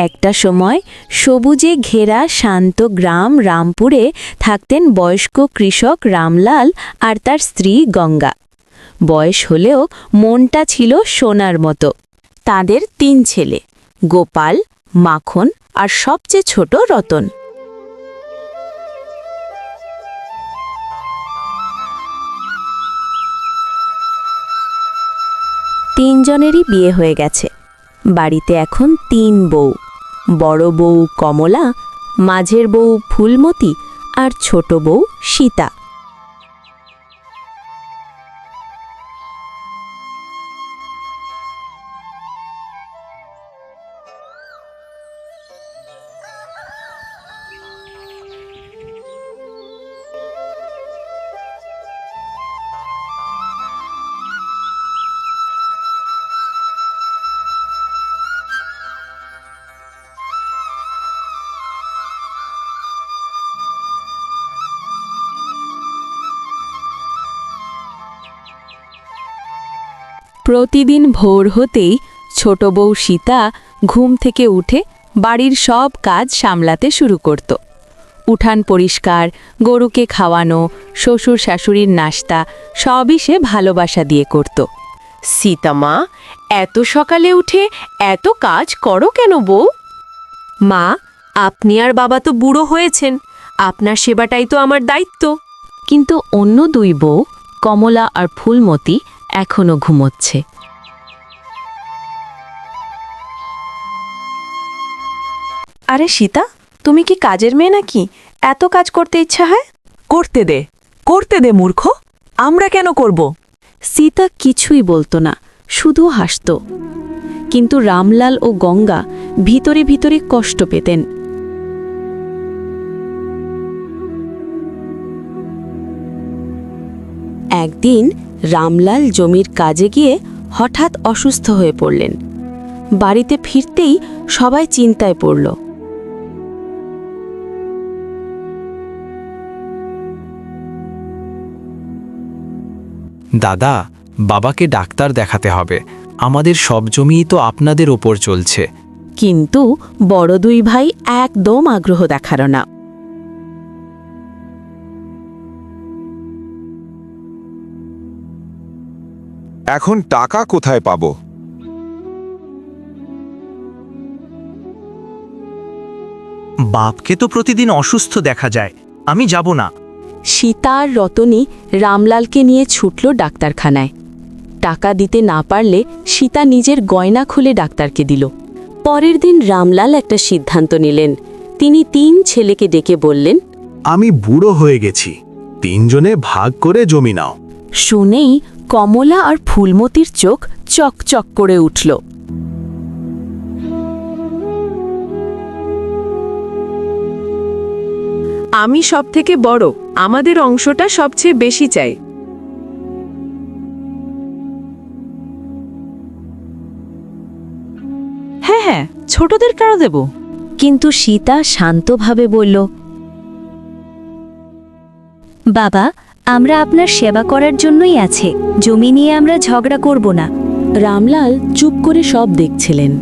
একটা সময় সবুজে ঘেরা শান্ত গ্রাম রামপুরে থাকতেন বয়স্ক কৃষক রামলাল আর তার স্ত্রী গঙ্গা। বয়স হলেও মনটা ছিল সোনার মতো। তাদের 3 ছেলে, গোপাল, মাখন আর সবচেয়ে ছোট রতন। তিনজনেরই বিয়ে হয়ে গেছে। বাড়িতে এখন 3 বউ, বড় বউ কমলা, মাঝের বউ ফুলমতি আর ছোট বউ সীতা। প্রতিদিন ভোর হতেই ছোট বউ সীতা ঘুম থেকে উঠে বাড়ির সব কাজ সামলাতে শুরু করত। উঠান পরিষ্কার, গরুকে খাওয়ানো, শ্বশুর শাশুড়ির নাস্তা সবই সে ভালোবাসা দিয়ে করত। সীতা মা, এত সকালে উঠে এত কাজ করো কেন বউ? মা, আপনি আর বাবা তো বুড়ো হয়েছেন, আপনার সেবাটাই তো আমার দায়িত্ব। কিন্তু অন্য 2 বউ, কমলা আর ফুলমতি, এখনো ঘুমোচ্ছে। আরে সীতা, তুমি কি কাজের মেয়ে নাকি? এত কাজ করতে ইচ্ছা হয়? করতে দে মূর্খ, আমরা কেন করব? সীতা কিছুই বলতো না, শুধু হাসত। কিন্তু রামলাল ও গঙ্গা ভিতরে ভিতরে কষ্ট পেতেন। একদিন রামলাল জমির কাজে গিয়ে হঠাৎ অসুস্থ হয়ে পড়লেন। বাড়িতে ফিরতেই সবাই চিন্তায় পড়ল। দাদা, বাবাকে ডাক্তার দেখাতে হবে। আমাদের সব জমিই তো আপনাদের ওপর চলছে। কিন্তু বড় 2 ভাই একদম আগ্রহ দেখাল না। এখন টাকা কোথায় পাবো? বাপকে তো প্রতিদিন অসুস্থ দেখা যায়, আমি যাব না। সীতা আর রতনী রামলালকে নিয়ে ছুটল ডাক্তারখানায়। টাকা দিতে না পারলে সীতা নিজের গয়না খুলে ডাক্তারকে দিল। পরের দিন রামলাল একটা সিদ্ধান্ত নিলেন। তিনি 3 ছেলেকে ডেকে বললেন, আমি বুড়ো হয়ে গেছি, 3 জনে ভাগ করে জমি নাও। শুনেই কমলা আর ফুলমতির চোখ চকচক করে উঠল। আমি সব থেকে বড়, আমাদের অংশটা সবচেয়ে বেশি চাই। হ্যাঁ হ্যাঁ, ছোটদের কেন দেব? কিন্তু সীতা শান্তভাবে বলল, বাবা, আমরা আপনার সেবা করার জন্যই আছে, জমি নিয়ে আমরা ঝগড়া করব না। রামলাল চুপ করে সব দেখছিলেন।